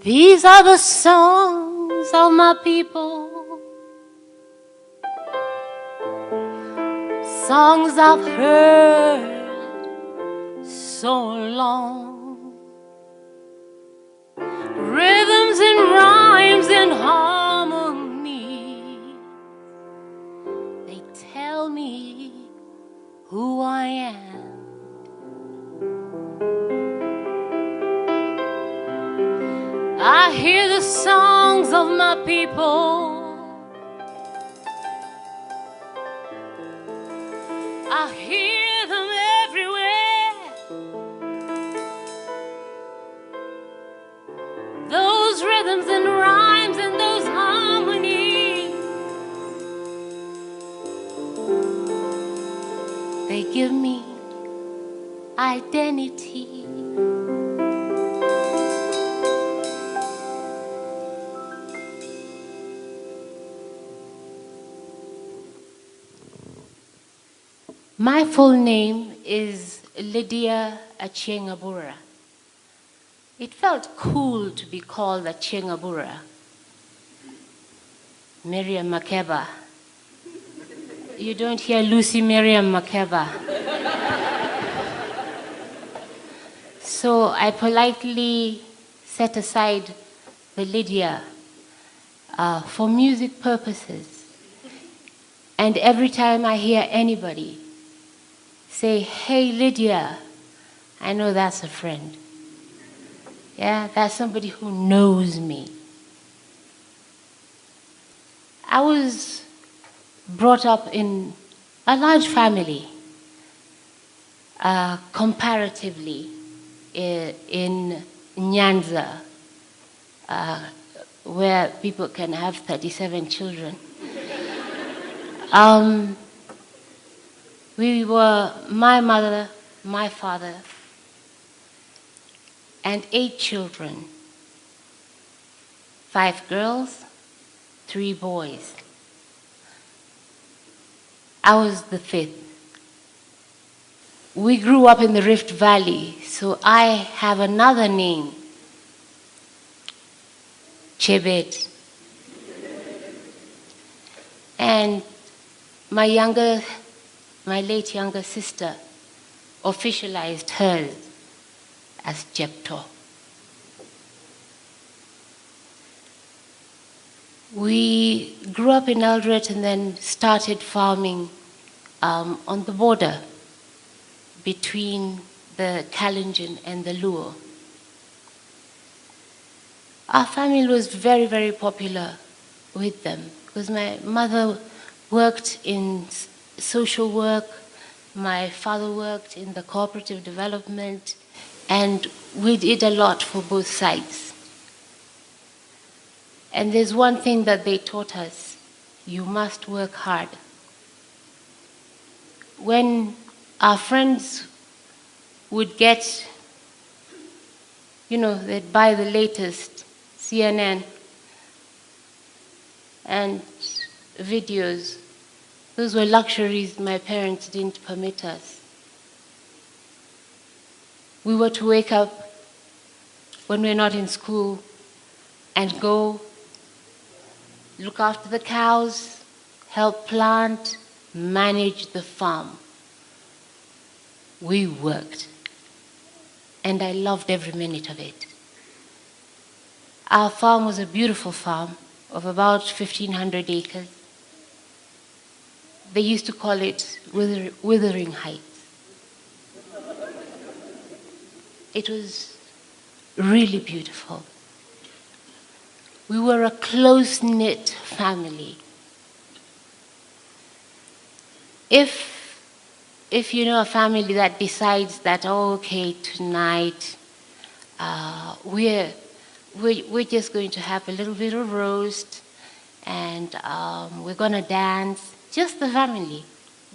These are the songs of my people, songs I've heard so long, rhythms and rhymes and harmony. They tell me who I am. I hear the songs of my people. I hear them everywhere. Those rhythms and rhymes and those harmonies, they give me identity. My full name is Life.love Achieng Abura. It felt cool to be called Achieng Abura. Miriam Makeba. You don't hear Lucy Miriam Makeba. So I politely set aside the Lydia for music purposes. And every time I hear anybody say, "Hey, Lydia," I know that's a friend. Yeah, that's somebody who knows me. I was brought up in a large family, comparatively, in Nyanza, where people can have 37 children. We were my mother, my father, and 8 children. 5 girls, 3 boys. I was the 5th. We grew up in the Rift Valley, so I have another name, Chebet. And my late younger sister officialized hers as Jepto. We grew up in Eldoret and then started farming on the border between the Kalenjin and the Luo. Our family was very, very popular with them because my mother worked in social work, my father worked in the cooperative development, and we did a lot for both sides. And there's one thing that they taught us: you must work hard. When our friends would get, they'd buy the latest CNN and videos, those were luxuries my parents didn't permit us. We were to wake up when we're not in school and go look after the cows, help plant, manage the farm. We worked, and I loved every minute of it. Our farm was a beautiful farm of about 1,500 acres. They used to call it Withering Heights. It was really beautiful. We were a close-knit family. If you know a family that decides that, tonight we're just going to have a little bit of roast and we're going to dance, just the family,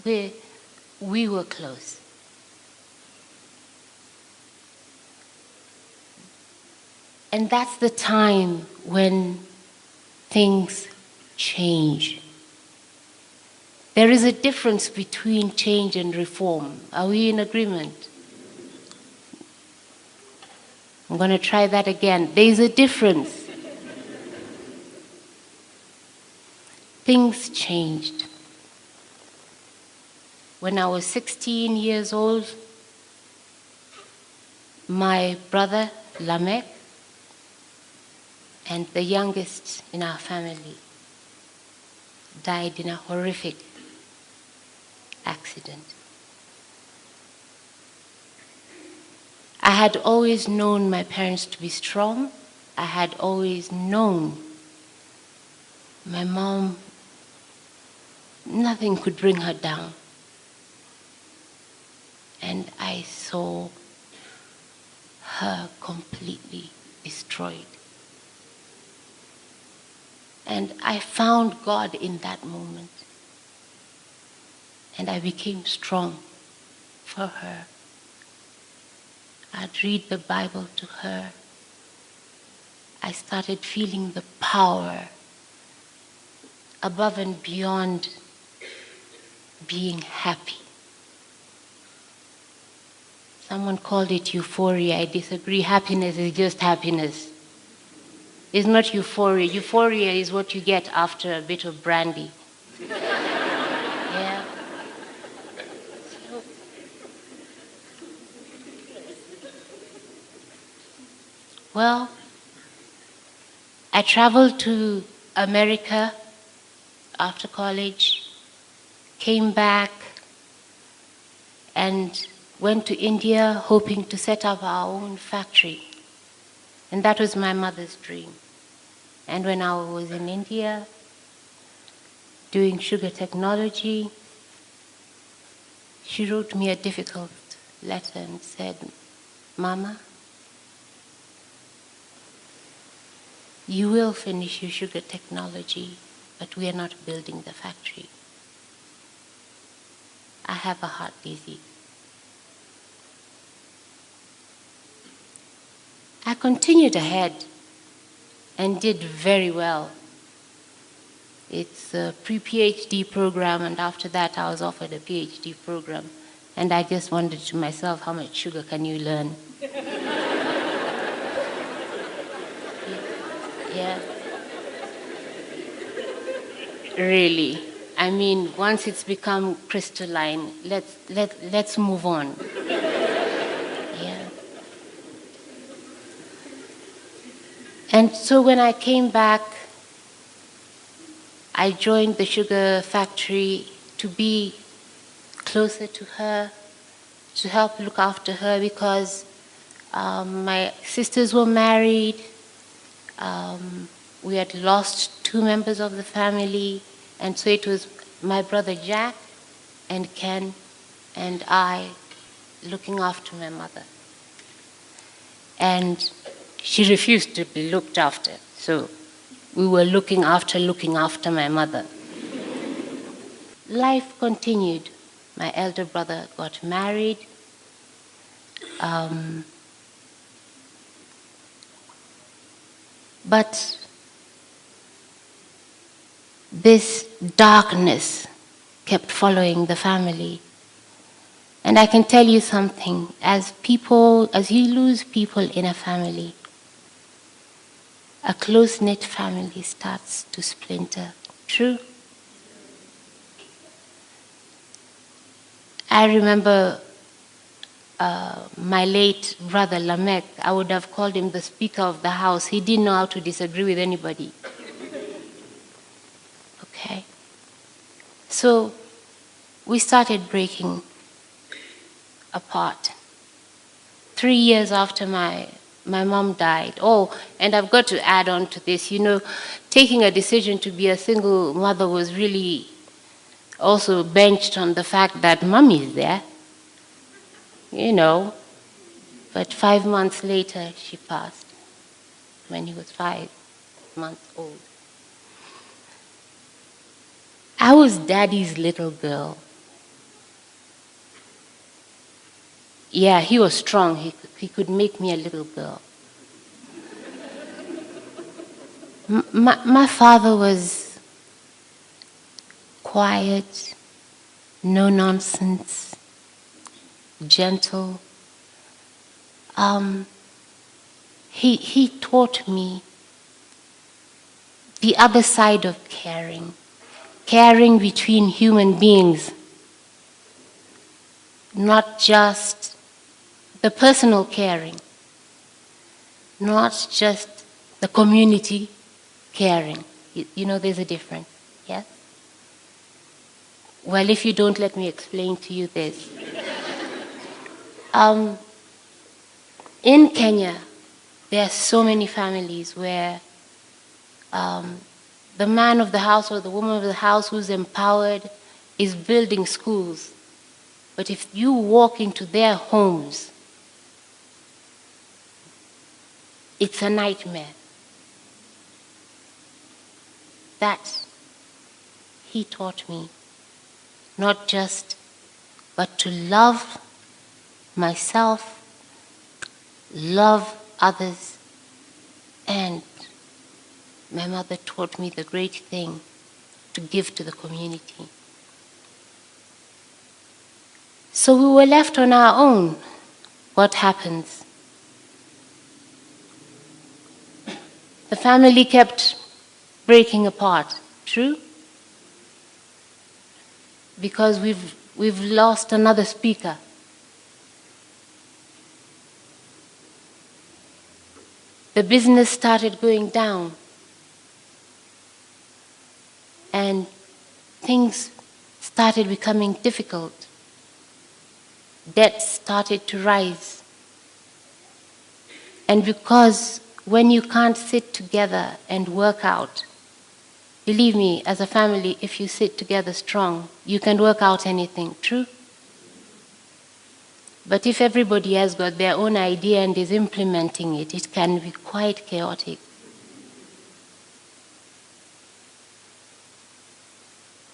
we were close. And that's the time when things change. There is a difference between change and reform. Are we in agreement? I'm going to try that again. There's a difference. Things changed. When I was 16 years old, my brother, Lamek, and the youngest in our family died in a horrific accident. I had always known my parents to be strong. I had always known my mom, nothing could bring her down. And I saw her completely destroyed. And I found God in that moment. And I became strong for her. I'd read the Bible to her. I started feeling the power above and beyond being happy. Someone called it euphoria. I disagree. Happiness is just happiness. It's not euphoria. Euphoria is what you get after a bit of brandy. Yeah. Well, I traveled to America after college, came back, and went to India hoping to set up our own factory. And that was my mother's dream. And when I was in India doing sugar technology, she wrote me a difficult letter and said, "Mama, you will finish your sugar technology, but we are not building the factory. I have a heart disease." I continued ahead and did very well. It's a pre-PhD program, and after that I was offered a PhD program. And I just wondered to myself, how much sugar can you learn? Yeah. Really. I mean, once it's become crystalline, let's move on. Yeah. And so when I came back, I joined the sugar factory to be closer to her, to help look after her, because my sisters were married. We had lost 2 members of the family, and so it was my brother Jack and Ken and I looking after my mother. And she refused to be looked after, so we were looking after my mother. Life continued. My elder brother got married. But this darkness kept following the family. And I can tell you something, as you lose people in a family, a close-knit family starts to splinter. True? I remember my late brother Lamek. I would have called him the speaker of the house. He didn't know how to disagree with anybody. Okay. So we started breaking apart. 3 years after my mom died. Oh, and I've got to add on to this, taking a decision to be a single mother was really also benched on the fact that mommy is there, But 5 months later, she passed when he was 5 months old. I was daddy's little girl. Yeah, he was strong. He could make me a little girl. My father was quiet, no nonsense, gentle. he taught me the other side of caring. Caring between human beings. Not just the personal caring. Not just the community caring. You know there's a difference, yes? Well, if you don't, let me explain to you this. In Kenya, there are so many families where the man of the house or the woman of the house who's empowered is building schools. But if you walk into their homes, it's a nightmare. That he taught me, not just, but to love myself, love others, and my mother taught me the great thing, to give to the community. So we were left on our own. What happens? The family kept breaking apart. True? Because we've lost another speaker. The business started going down. And things started becoming difficult. Debts started to rise. And because when you can't sit together and work out, believe me, as a family, if you sit together strong, you can work out anything. True? But if everybody has got their own idea and is implementing it, it can be quite chaotic.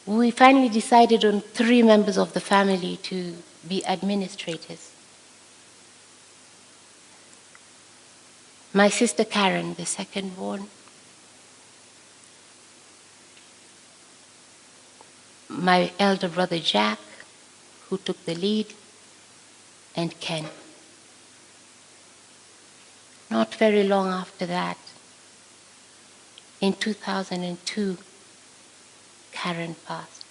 We finally decided on 3 members of the family to be administrators. My sister Karen, the second born. My elder brother Jack, who took the lead, and Ken. Not very long after that, in 2002, Karen passed.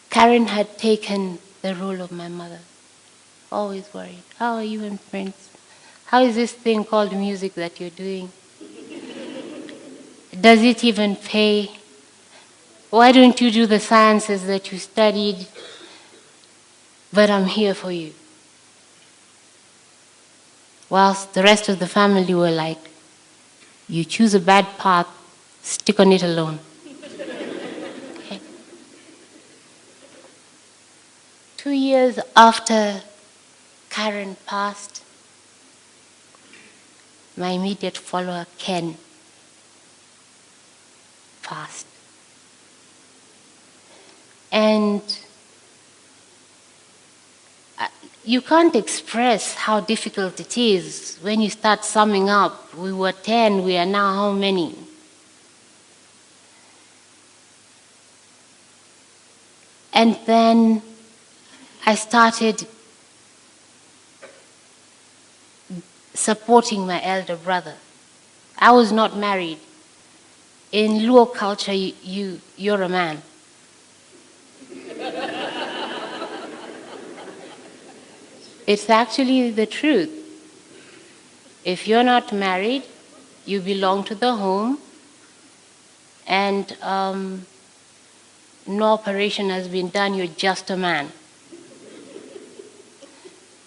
Karen had taken the role of my mother. Always worried. How are you and Prince? How is this thing called music that you're doing? Does it even pay? Why don't you do the sciences that you studied? But I'm here for you. Whilst the rest of the family were like, you choose a bad path, stick on it alone. Okay. 2 years after Karen passed, my immediate follower, Ken, passed. And you can't express how difficult it is when you start summing up. We were 10, we are now how many? And then I started supporting my elder brother. I was not married. In Luo culture, you're a man. It's actually the truth. If you're not married, you belong to the home, and no operation has been done, you're just a man.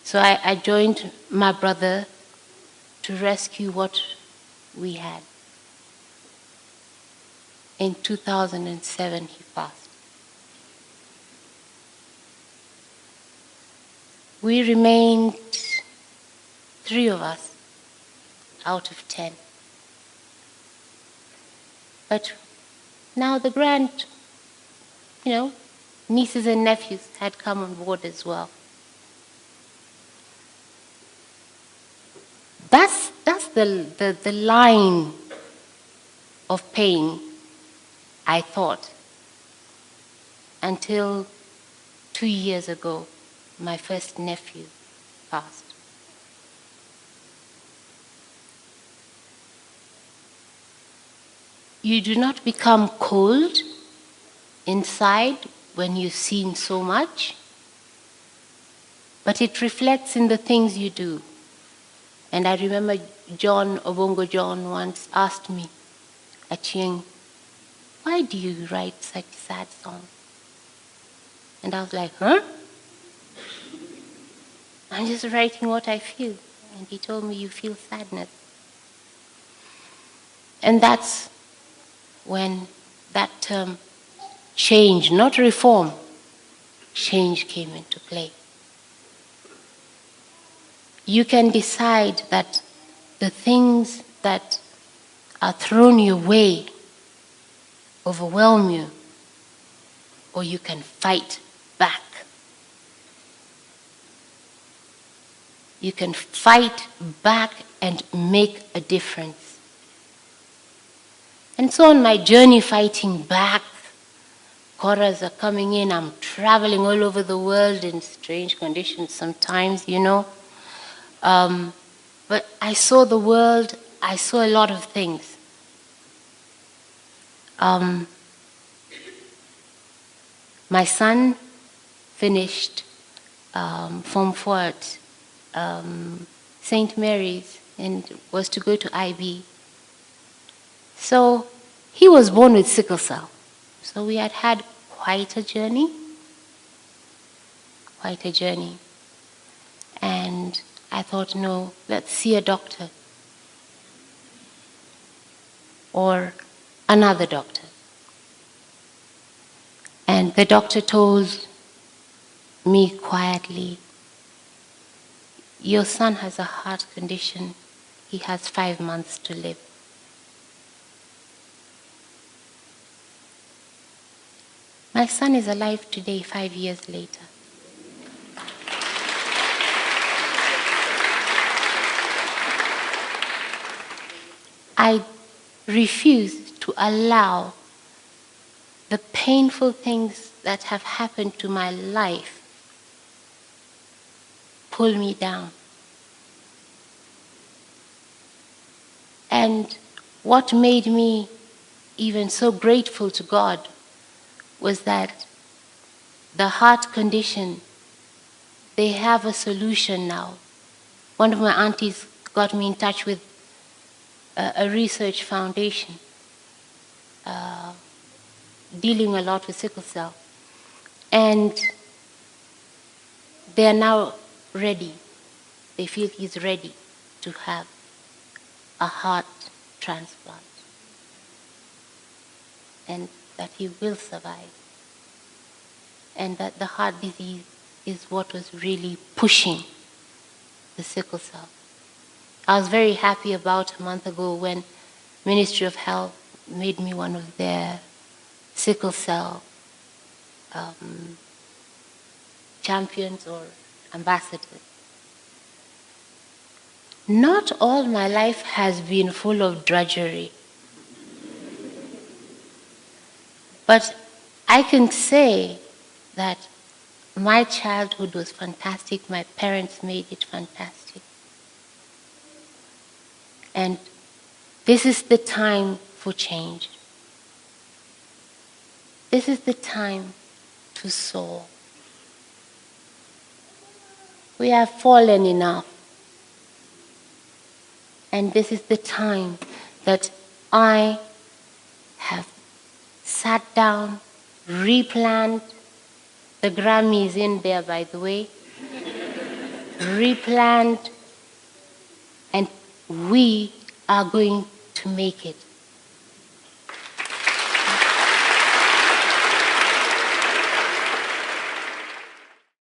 So I joined my brother to rescue what we had. In 2007, he passed. We remained 3 of us out of 10. But now the nieces and nephews had come on board as well. That's the line of pain, I thought, until 2 years ago, my first nephew passed. you do not become cold inside when you've seen so much, but it reflects in the things you do. And I remember Obongo John once asked me, Achieng, why do you write such sad songs? And I was like, huh? I'm just writing what I feel. And he told me, you feel sadness. And that's when that term change, not reform, change came into play. You can decide that the things that are thrown your way overwhelm you, or you can fight back. You can fight back and make a difference. And so on my journey fighting back, quarters are coming in, I'm traveling all over the world in strange conditions sometimes, you know. But I saw the world, I saw a lot of things. My son finished Form 4 at St. Mary's and was to go to IB. So he was born with sickle cell. So we had had quite a journey. And I thought, no, let's see a doctor or another doctor. And the doctor told me quietly, your son has a heart condition. He has 5 months to live. My son is alive today, 5 years later. I refuse to allow the painful things that have happened to my life pull me down. And what made me even so grateful to God was that the heart condition, they have a solution now. One of my aunties got me in touch with a research foundation dealing a lot with sickle cell. And they are now ready. They feel he's ready to have a heart transplant and that he will survive. And that the heart disease is what was really pushing the sickle cell. I was very happy about a month ago when Ministry of Health made me one of their sickle cell champions or ambassadors. Not all my life has been full of drudgery. But I can say that my childhood was fantastic. My parents made it fantastic. And this is the time for change. This is the time to soar. We have fallen enough. And this is the time that I have sat down, replanned. The Grammy is in there, by the way. Replanned, and we are going to make it.